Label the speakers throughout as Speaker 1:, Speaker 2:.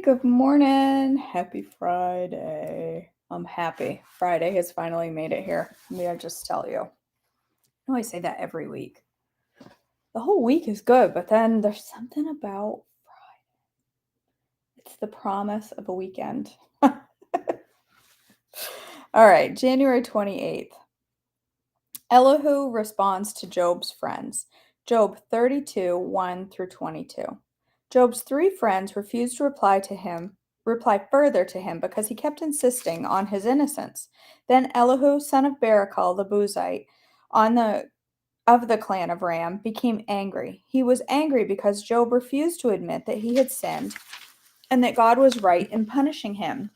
Speaker 1: good morning. Happy Friday. I'm happy. Friday has finally made it here. May I just tell you? I know I say that every week. The whole week is good, but then there's something about it's the promise of a weekend. All right, January 28th. Elihu responds to Job's friends. Job 32, 1 through 22. Job's three friends refused to reply further to him because he kept insisting on his innocence. Then Elihu, son of Barachel the Buzite, of the clan of Ram, became angry. He was angry because Job refused to admit that he had sinned and that God was right in punishing him.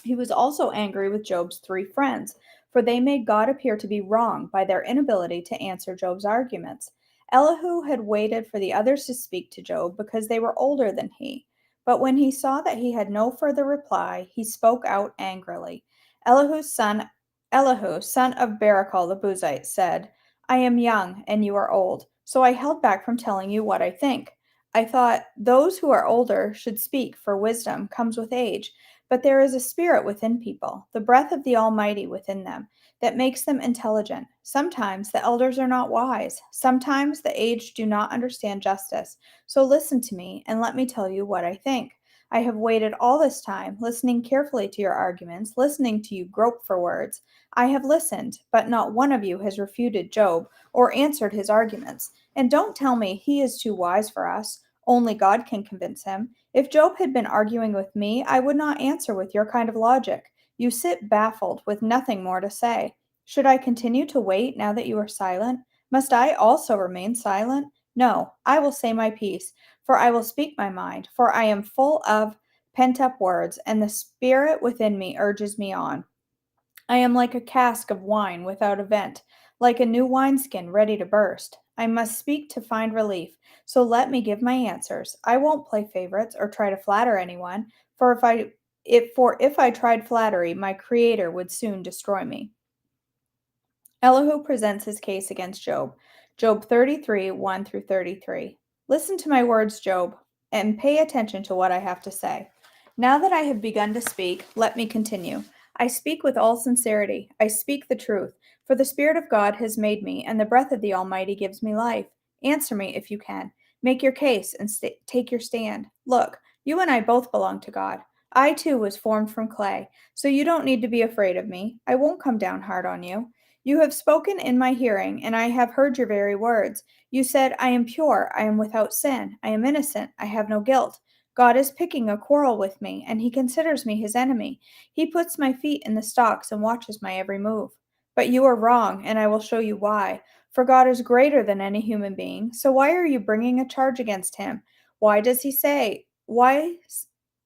Speaker 1: He was also angry with Job's three friends, for they made God appear to be wrong by their inability to answer Job's arguments. Elihu had waited for the others to speak to Job because they were older than he. But when he saw that he had no further reply, he spoke out angrily. Elihu, son of Barachel the Buzite, said, I am young, and you are old, so I held back from telling you what I think. I thought those who are older should speak, for wisdom comes with age. But there is a spirit within people, the breath of the Almighty within them, that makes them intelligent. Sometimes the elders are not wise. Sometimes the aged do not understand justice. So listen to me and let me tell you what I think. I have waited all this time, listening carefully to your arguments, listening to you grope for words. I have listened, but not one of you has refuted Job or answered his arguments. And don't tell me he is too wise for us. Only God can convince him. If Job had been arguing with me, I would not answer with your kind of logic. You sit baffled, with nothing more to say. Should I continue to wait now that you are silent? Must I also remain silent? No, I will say my piece, for I will speak my mind, for I am full of pent up words, and the spirit within me urges me on. I am like a cask of wine without a vent, like a new wineskin ready to burst. I must speak to find relief, so let me give my answers. I won't play favorites or try to flatter anyone, for if I tried flattery, my creator would soon destroy me. Elihu presents his case against Job. Job 33, 1 through 33. Listen to my words, Job, and pay attention to what I have to say. Now that I have begun to speak, let me continue. I speak with all sincerity. I speak the truth, for the Spirit of God has made me, and the breath of the Almighty gives me life. Answer me if you can. Make your case and take your stand. Look, you and I both belong to God. I too was formed from clay, so you don't need to be afraid of me. I won't come down hard on you. You have spoken in my hearing, and I have heard your very words. You said, I am pure, I am without sin, I am innocent, I have no guilt. God is picking a quarrel with me, and he considers me his enemy. He puts my feet in the stocks and watches my every move. But you are wrong, and I will show you why. For God is greater than any human being, so why are you bringing a charge against him? Why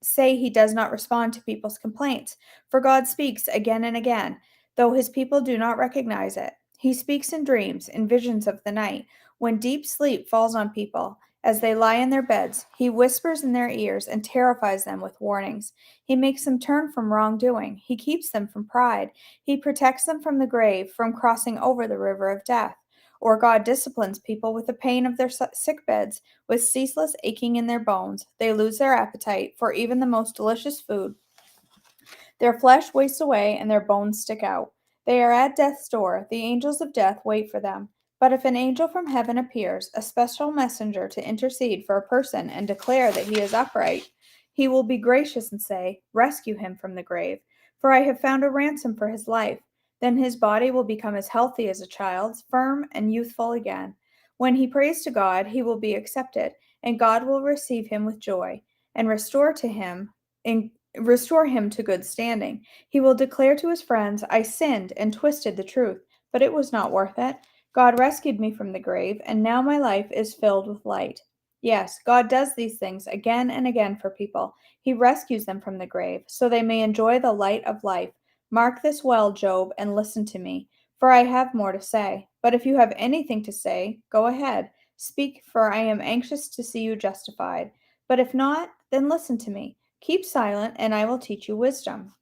Speaker 1: say he does not respond to people's complaints? For God speaks again and again, though his people do not recognize it. He speaks in dreams, in visions of the night, when deep sleep falls on people. As they lie in their beds, he whispers in their ears and terrifies them with warnings. He makes them turn from wrongdoing. He keeps them from pride. He protects them from the grave, from crossing over the river of death. Or God disciplines people with the pain of their sick beds, with ceaseless aching in their bones. They lose their appetite for even the most delicious food. Their flesh wastes away and their bones stick out. They are at death's door. The angels of death wait for them. But if an angel from heaven appears, a special messenger to intercede for a person and declare that he is upright, he will be gracious and say, rescue him from the grave, for I have found a ransom for his life. Then his body will become as healthy as a child's, firm and youthful again. When he prays to God, he will be accepted, and God will receive him with joy and restore him to good standing. He will declare to his friends, I sinned and twisted the truth, but it was not worth it. God rescued me from the grave, and now my life is filled with light. Yes, God does these things again and again for people. He rescues them from the grave, so they may enjoy the light of life. Mark this well, Job, and listen to me, for I have more to say. But if you have anything to say, go ahead. Speak, for I am anxious to see you justified. But if not, then listen to me. Keep silent, and I will teach you wisdom.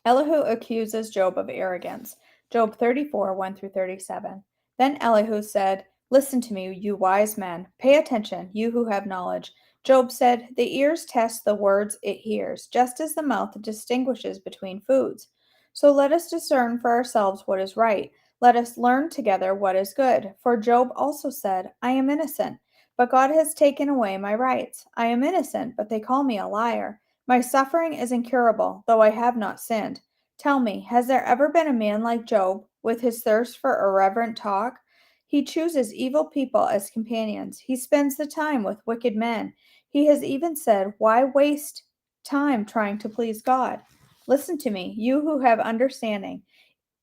Speaker 1: Elihu accuses Job of arrogance. Job 34, 1 through 37. Then Elihu said, listen to me, you wise men. Pay attention, you who have knowledge. Job said, "The ears test the words it hears, just as the mouth distinguishes between foods. So let us discern for ourselves what is right. Let us learn together what is good." For Job also said, "I am innocent, but God has taken away my rights. I am innocent, but they call me a liar. My suffering is incurable, though I have not sinned. Tell me, has there ever been a man like Job, with his thirst for irreverent talk? He chooses evil people as companions. He spends the time with wicked men. He has even said, 'Why waste time trying to please God?' Listen to me, you who have understanding.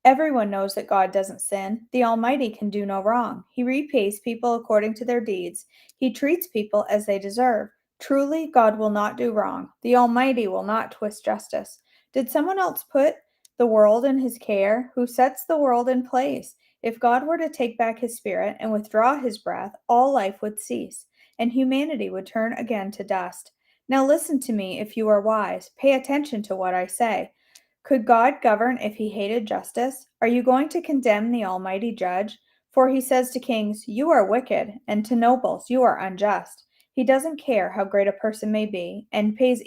Speaker 1: Everyone knows that God doesn't sin. The Almighty can do no wrong. He repays people according to their deeds. He treats people as they deserve. Truly, God will not do wrong. The Almighty will not twist justice. Did someone else put the world in his care? Who sets the world in place? If God were to take back his spirit and withdraw his breath, all life would cease, and humanity would turn again to dust. Now listen to me if you are wise. Pay attention to what I say. Could God govern if he hated justice? Are you going to condemn the Almighty Judge? For he says to kings, 'You are wicked,' and to nobles, 'You are unjust.' He doesn't care how great a person may be, and pays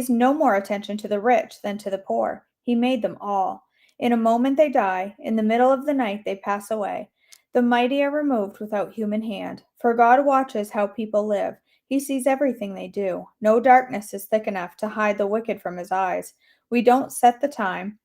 Speaker 1: no more attention to the rich than to the poor. He made them all. In a moment they die, in the middle of the night they pass away. The mighty are removed without human hand. For God watches how people live. He sees everything they do. No darkness is thick enough to hide the wicked from his eyes. We don't set the time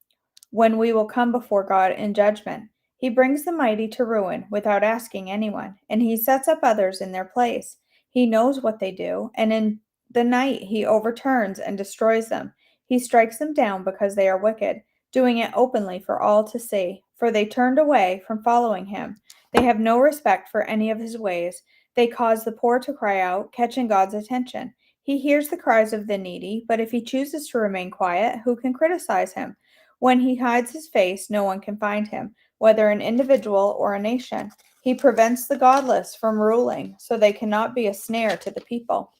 Speaker 1: when we will come before God in judgment. He brings the mighty to ruin without asking anyone, and he sets up others in their place. He knows what they do, and in the night he overturns and destroys them. He strikes them down because they are wicked, doing it openly for all to see, for they turned away from following him. They have no respect for any of his ways. They cause the poor to cry out, catching God's attention. He hears the cries of the needy, but if he chooses to remain quiet, who can criticize him? When he hides his face, no one can find him, whether an individual or a nation. He prevents the godless from ruling, so they cannot be a snare to the people.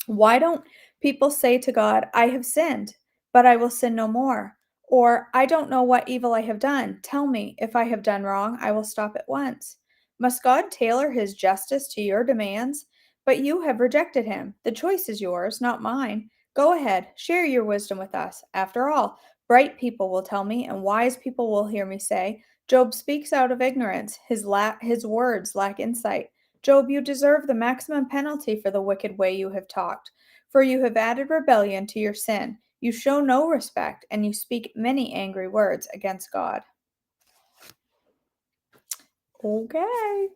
Speaker 1: Why don't people say to God, 'I have sinned, but I will sin no more'? Or, 'I don't know what evil I have done. Tell me, if I have done wrong, I will stop at once.' Must God tailor his justice to your demands? But you have rejected him. The choice is yours, not mine. Go ahead, share your wisdom with us. After all, bright people will tell me, and wise people will hear me say, 'Job speaks out of ignorance. His words lack insight.' Job, you deserve the maximum penalty for the wicked way you have talked, for you have added rebellion to your sin. You show no respect, and you speak many angry words against God." Okay,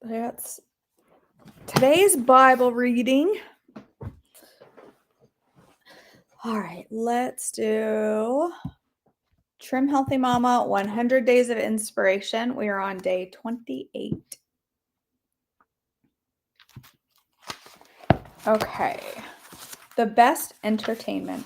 Speaker 1: that's today's Bible reading. All right, let's do Trim Healthy Mama 100 Days of Inspiration. We are on day 28. Okay. The best entertainment.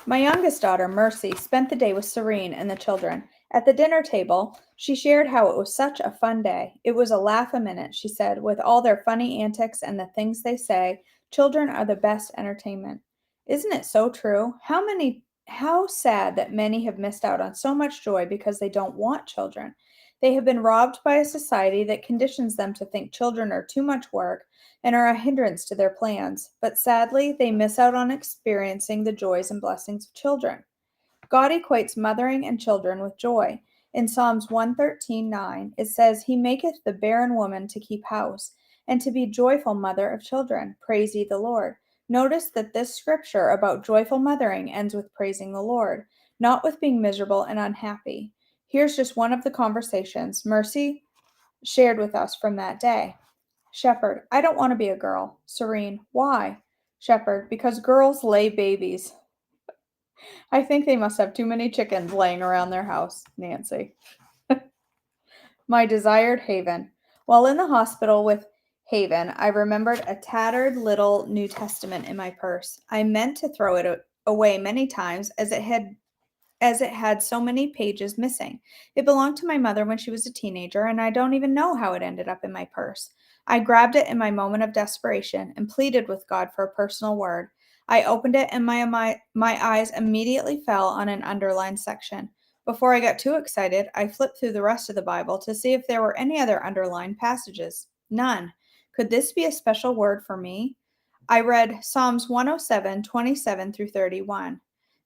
Speaker 1: My youngest daughter, Mercy, spent the day with Serene and the children. At the dinner table, she shared how it was such a fun day. "It was a laugh a minute," she said, "with all their funny antics and the things they say. Children are the best entertainment." Isn't it so true? How sad that many have missed out on so much joy because they don't want children. They have been robbed by a society that conditions them to think children are too much work and are a hindrance to their plans, but sadly, they miss out on experiencing the joys and blessings of children. God equates mothering and children with joy. In Psalms 113:9, it says, "He maketh the barren woman to keep house, and to be joyful mother of children. Praise ye the Lord." Notice that this scripture about joyful mothering ends with praising the Lord, not with being miserable and unhappy. Here's just one of the conversations Mercy shared with us from that day. Shepherd, I don't want to be a girl. Serene, why? Shepherd, because girls lay babies. I think they must have too many chickens laying around their house. Nancy. My desired Haven. While in the hospital with Haven, I remembered a tattered little New Testament in my purse. I meant to throw it away many times as it had so many pages missing. It belonged to my mother when she was a teenager, and I don't even know how it ended up in my purse. I grabbed it in my moment of desperation and pleaded with God for a personal word. I opened it, and my eyes immediately fell on an underlined section. Before I got too excited, I flipped through the rest of the Bible to see if there were any other underlined passages. None. Could this be a special word for me? I read Psalms 107, 27 through 31.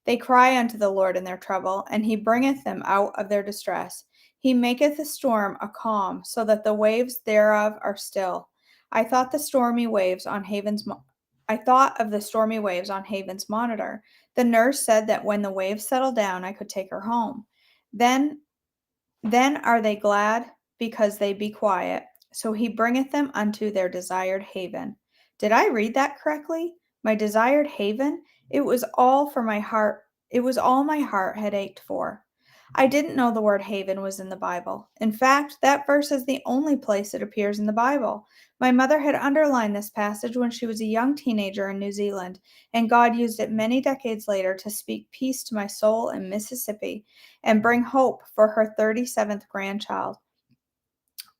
Speaker 1: They cry unto the Lord in their trouble, and he bringeth them out of their distress. He maketh the storm a calm, so that the waves thereof are still. I thought the stormy waves on Haven's I thought of the stormy waves on Haven's monitor. The nurse said that when the waves settled down, I could take her home. Then then are they glad because they be quiet. So he bringeth them unto their desired haven. Did I read that correctly? My desired haven? It was all for my heart. It was all my heart had ached for. I didn't know the word haven was in the Bible. In fact, that verse is the only place it appears in the Bible. My mother had underlined this passage when she was a young teenager in New Zealand, and God used it many decades later to speak peace to my soul in Mississippi and bring hope for her 37th grandchild.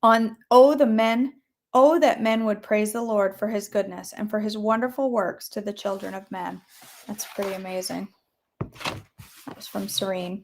Speaker 1: On oh that men would praise the Lord for his goodness and for his wonderful works to the children of men. That's pretty amazing. That was from Serene.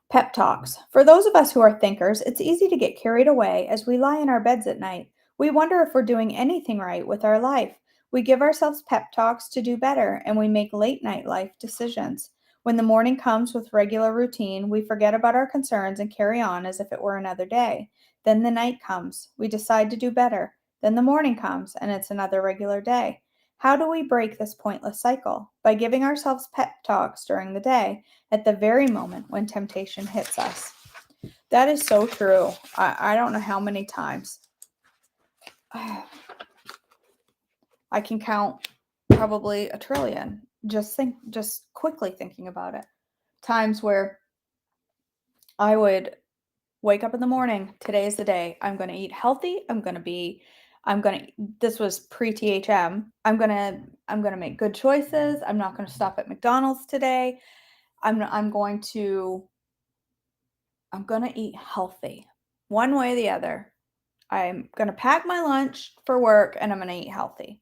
Speaker 1: Pep talks. For those of us who are thinkers, it's easy to get carried away as we lie in our beds at night. We wonder if we're doing anything right with our life. We give ourselves pep talks to do better, and we make late night life decisions. When the morning comes with regular routine, we forget about our concerns and carry on as if it were another day. Then the night comes. We decide to do better. Then the morning comes, and it's another regular day. How do we break this pointless cycle? By giving ourselves pep talks during the day at the very moment when temptation hits us. That is so true. I don't know how many times. I can count probably a trillion. Just quickly thinking about it. Times where I would wake up in the morning. Today is the day. I'm going to eat healthy. This was pre-THM. I'm going to make good choices. I'm not going to stop at McDonald's today. I'm going to eat healthy. One way or the other. I'm going to pack my lunch for work and I'm going to eat healthy.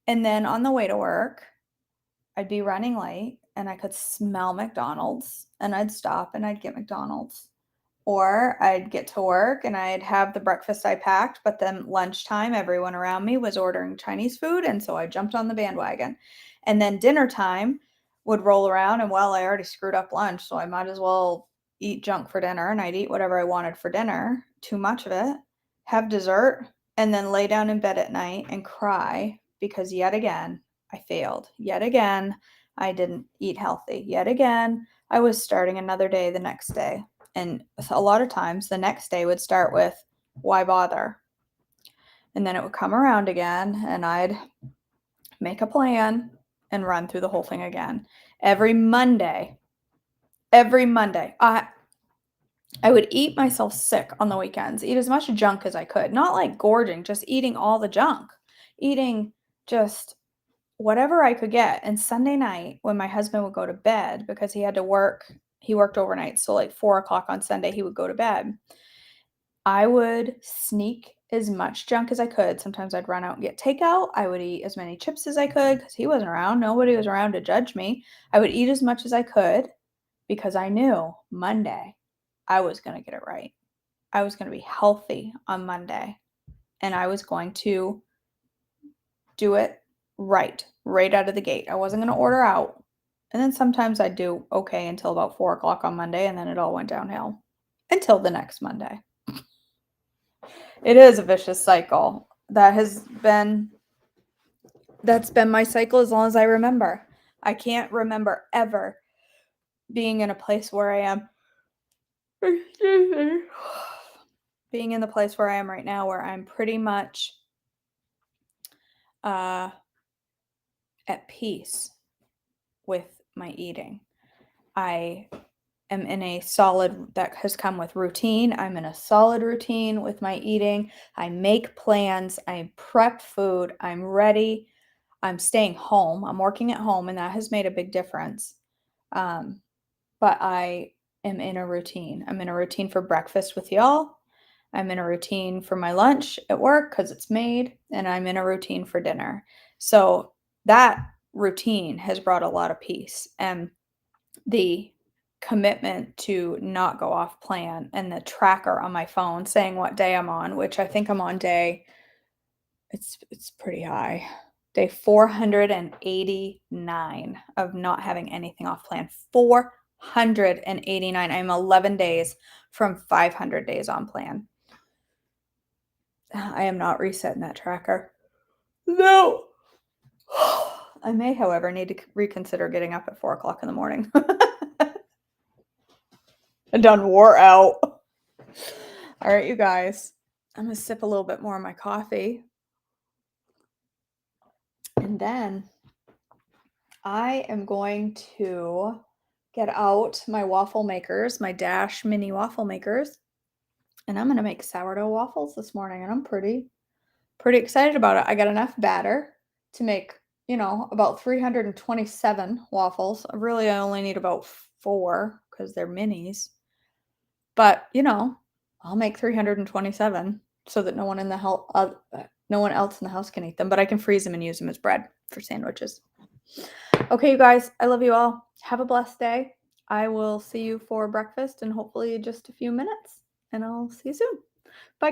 Speaker 1: And then on the way to work, I'd be running late and I could smell McDonald's and I'd stop and I'd get McDonald's. Or I'd get to work and I'd have the breakfast I packed, but then lunchtime, everyone around me was ordering Chinese food. And so I jumped on the bandwagon. And then dinner time would roll around and, well, I already screwed up lunch, so I might as well eat junk for dinner. And I'd eat whatever I wanted for dinner, too much of it, have dessert, and then lay down in bed at night and cry because yet again, I failed. Yet again, I didn't eat healthy. Yet again, I was starting another day the next day. And a lot of times the next day would start with, why bother? And then it would come around again and I'd make a plan and run through the whole thing again. Every Monday, I would eat myself sick on the weekends, eat as much junk as I could. Not like gorging, just eating all the junk. Eating just whatever I could get. And Sunday night, when my husband would go to bed because he had to work, he worked overnight. So like 4 o'clock on Sunday, he would go to bed. I would sneak as much junk as I could. Sometimes I'd run out and get takeout. I would eat as many chips as I could because he wasn't around. Nobody was around to judge me. I would eat as much as I could because I knew Monday I was going to get it right. I was going to be healthy on Monday and I was going to do it right out of the gate. I wasn't going to order out. And then sometimes I'd do okay until about 4 o'clock on Monday, and then it all went downhill until the next Monday. It is a vicious cycle. That's been my cycle as long as I remember. I can't remember ever being in a place where I am. Being in the place where I am right now, where I'm pretty much at peace with my eating. I am in a solid, that has come with routine. I'm in a solid routine with my eating. I make plans. I prep food. I'm ready. I'm staying home. I'm working at home, and that has made a big difference. But I am in a routine. I'm in a routine for breakfast with y'all. I'm in a routine for my lunch at work because it's made, and I'm in a routine for dinner. So that routine has brought a lot of peace. And the commitment to not go off plan and the tracker on my phone saying what day I'm on, which I think I'm on day It's pretty high. Day 489 of not having anything off plan. 489. I'm 11 days from 500 days on plan. I am not resetting that tracker. No. I may, however, need to reconsider getting up at 4 o'clock in the morning. I'm done wore out. All right, you guys. I'm going to sip a little bit more of my coffee. And then I am going to get out my waffle makers, my Dash mini waffle makers, and I'm going to make sourdough waffles this morning, and I'm pretty excited about it. I got enough batter to make, about 327 waffles. Really, I only need about 4 because they're minis. But, I'll make 327 so that no one else in the house can eat them, but I can freeze them and use them as bread for sandwiches. Okay, you guys, I love you all. Have a blessed day. I will see you for breakfast in hopefully just a few minutes, and I'll see you soon. Bye.